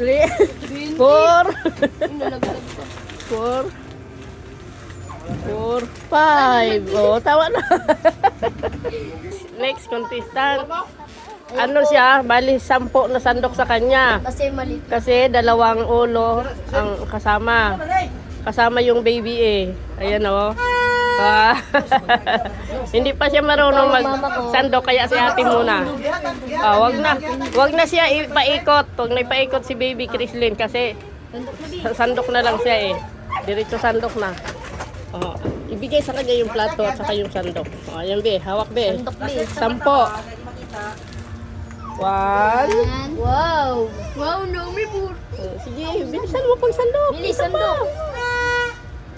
Three. Four. Inalaglag ko. Four. 5. Oh, tawa na. Next contestant. Ano siya? Bali, 10 na sandok sa kanya. Kasi maliit. Kasi 2 ulo ang kasama. Kasama yung baby eh. Ayan oh. Ah. Hindi pa siya marunong mag-sandok kaya si ate muna. Ah, wag na siya ipaikot. Wag na ipaikot si baby Chrislyn kasi sandok na lang siya eh. Diretso sandok na. Oh, ibigay sa kanya yung plato at saka yung sandok. Oh, ayan be, hawak be. Sandok, be. 10. 1. Wow! Wow, no, may bur. Sige, bilisan mo pang sandok. Bilis, sandok.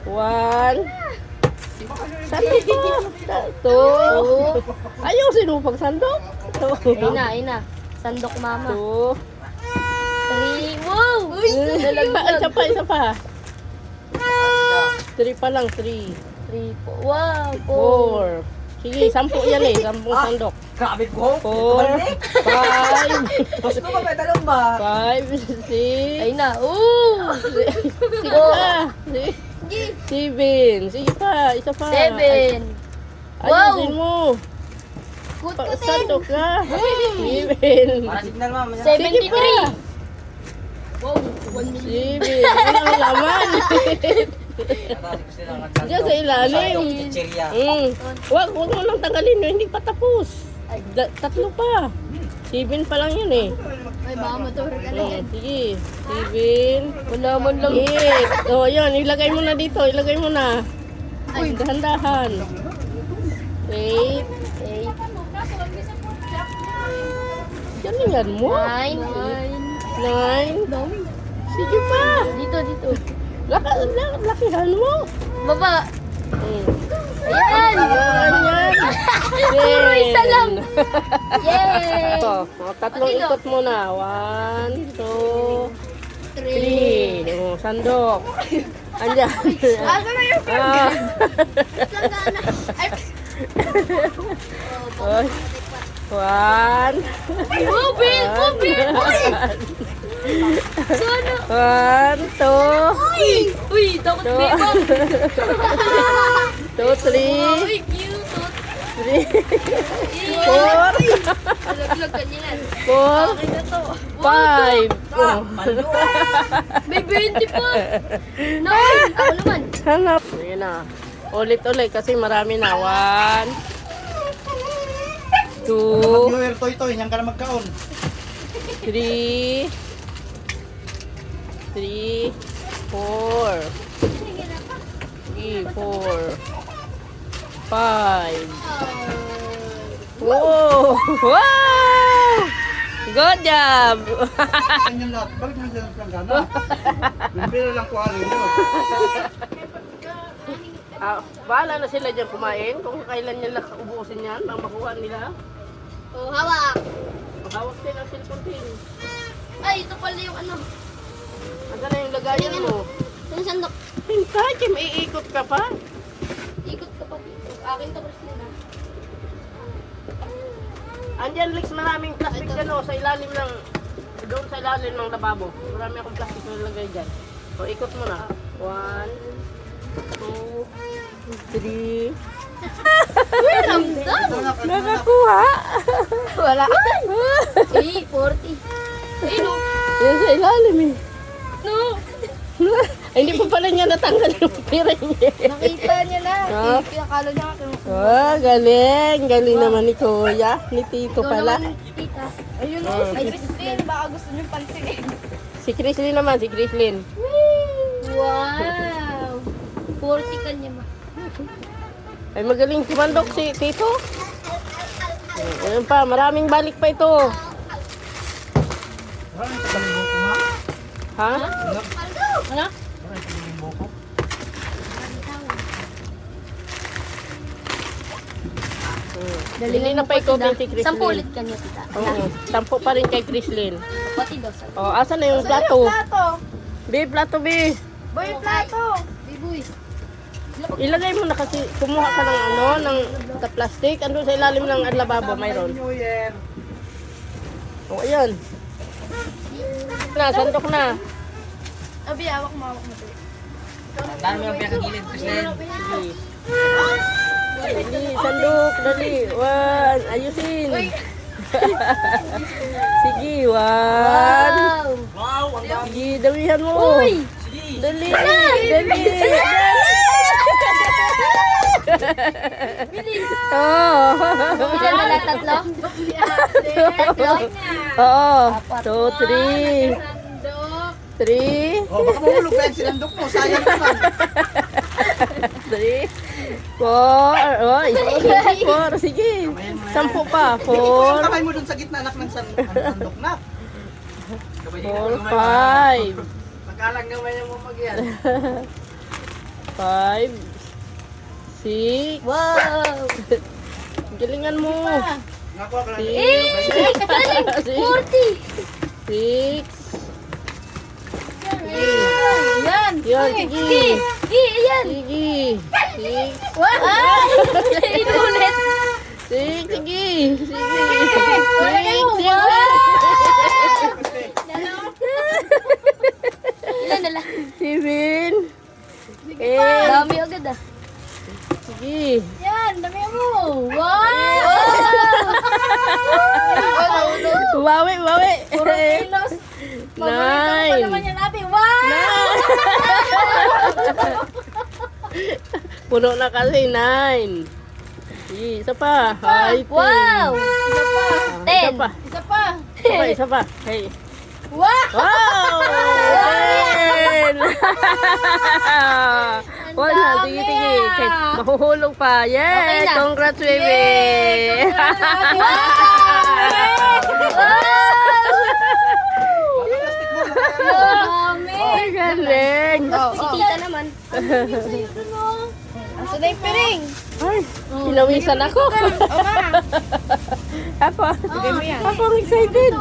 1. Sandok pa. 2. Ayusin mo pag sandok. Ayun na. Sandok mama. 2. 3. Wow! Isa pa. 3 pa lang, 3. 3 po. Wow! 4. Sige, 10 yan eh, 10 sandok. Grabe ko. 4, 5, Gusto ko ba may talong ba? 5, 6, Ayun na. Ooh! 7. Sige pa, isa pa. 7. Ayusin mo. Good to 10. Sandok ka. 7. Para signal ma'am. Sige pa. 73. 7. Ano ang laman? Diyan sa ilalim. Chicheria. Wag mo nang tanggalin. Hindi pa tapos. 3 pa. 7 pa lang yun eh. Ay, baka maturo ka na yan. Sige. 7. Wala man lang. 8. Oh, yun. Ilagay mo na dito. Ilagay mo na. Ay, dahan-dahan. 8. 8. Yan mo. 9. 9. Sige pa. Dito. Lakihan mo. Baba. Ayan. Ayan. Puro isa lang. Yay! Ito. Tatlong ikot muna. 1, 2, 3. Oh, sandok. Andiyan. Asa na yung Ah. Oh. 1. Mubin! 1, 2. Uy! Takot bibang! 2, 3. Uy! Cute! 3. 4. Nalaglag ka niyan. 4. Akin na to. 5. May 20 pa! Nine! Ako naman! Hanap. Ayan na. Ulit-ulit kasi marami na. 1, 2, Mag-viewer toy-toy. Niyang ka na magkaon. 3, 4, 5. Wow! Wow! Good job! Ganyan lahat. Bakit mo dyan ang gana? Bimbira lang ko arin yun. Bahala na sila dyan kumain kung kailan nila ubusin yan ang makuha nila. Oh, hawak. Hawak din ang cellphone din. Ay, ito pala yung ano. Hanggang na yung lagayan mo. Yung sandok. Hintay, Kim, iikot ka pa. Ikot ka pa dito. Akin to, Christine, ha? Andyan, Lex, maraming plastic dyan o, sa ilalim ng, doon sa ilalim ng lababo. Marami akong plastic na nilagay dyan. So, ikot mo na. 1, 2, 3. Uy, ramdam! Nakakuha. Wala. Ay, 40. Ay, no. Yan sa ilalim eh. No. Ay, hindi pa pala niya natanggal yung pira niya. Nakita niya na. Ah. Pinakalo niya ako. Oh, galing. Galing naman ni Kuya. Ni Tito pala. Tita. Ayun o, si Christine, baka gusto niyo pansinin. Si Chrislyn naman, si Chrislyn. Wow. 40 kanya ma. Ay, magaling kumandok si Tito. Ayun pa, maraming balik pa ito. Ha? Ano? Hindi na pa ikutin si Chrislyn. 10 ulit kanya, tita. Oo, 10 pa rin kay Chrislyn. Pati dosa. Oh, asan na yung plato? Plato! Be, plato, be. Boy, plato! Bibuy. Ilagay mo na kasi, kumuha ka ng ano, ng sa plastic. Ando sa ilalim ng lababo, mayroon. New Year. O, ayan. Na, sandok na. Abi, awak mo, awak mo. Tandaan mo yung pinakagilid, Christine. Sige. Dali, sandok, dali. One, ayusin. Sige, one. Wow, ang dami. Sige, dawihan mo. Uy! Dali, dali. Oh. Ilan na lang? Tatlo? Oo. 2, 3. 3. Oh, baka mahulog ka yung sinandok mo. Sayang naman. 3, 4. Oh, 4. Sige. 10 pa. Ikaw ang 4, kamay mo dun sa gitna anak ng sandok na. 4, 5. Nakalang gamay mo mag-yan. 5, 6. Wow! Galingan mo. Nakuha ka lang. 6, 40! 6. Yan! Yun, sige. Yan! Sige. 6. Wow! Inulit! 6, sige. Sige. Wala na mo! Sige. Ilan na lang? 7. 8. Dami agad ah. Sige. Yan, dami mo! Wow! Bawi, bawi. Puro kilos! Paborito ko pa naman 9. yan natin. Wow! Puno na kasi 9. Sige, isa pa. Ay, Wow! Isa pa! Isa pa. Isa pa! Isa pa. Hey. Wow! Wow! 10! Wala, sige, sige. Okay, mahuhulog pa. Okay Yes! na. Congrats, baby! Dami! Ay, galing! Si tita naman. Asa na yung piring? Ay, pinawisan ako. Ako, ako ang excited.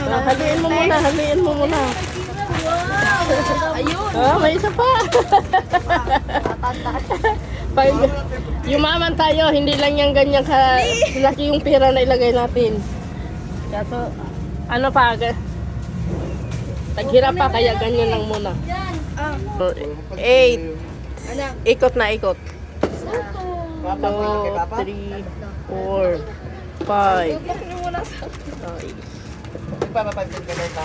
Haliin mo muna, haliin mo muna. Ayun! Oh, may isa pa. Pag yumaman tayo, hindi lang yung ganyan laki yung pera na ilagay natin. Kaso, ano pa, taghirap pa, kaya ganyan lang muna. Yan! Ah, 8. anak. Ikot na ikot. Papa, kay 2, Papa. 3, 4, 5. Bakit mo muna sa... Papa, 5 ka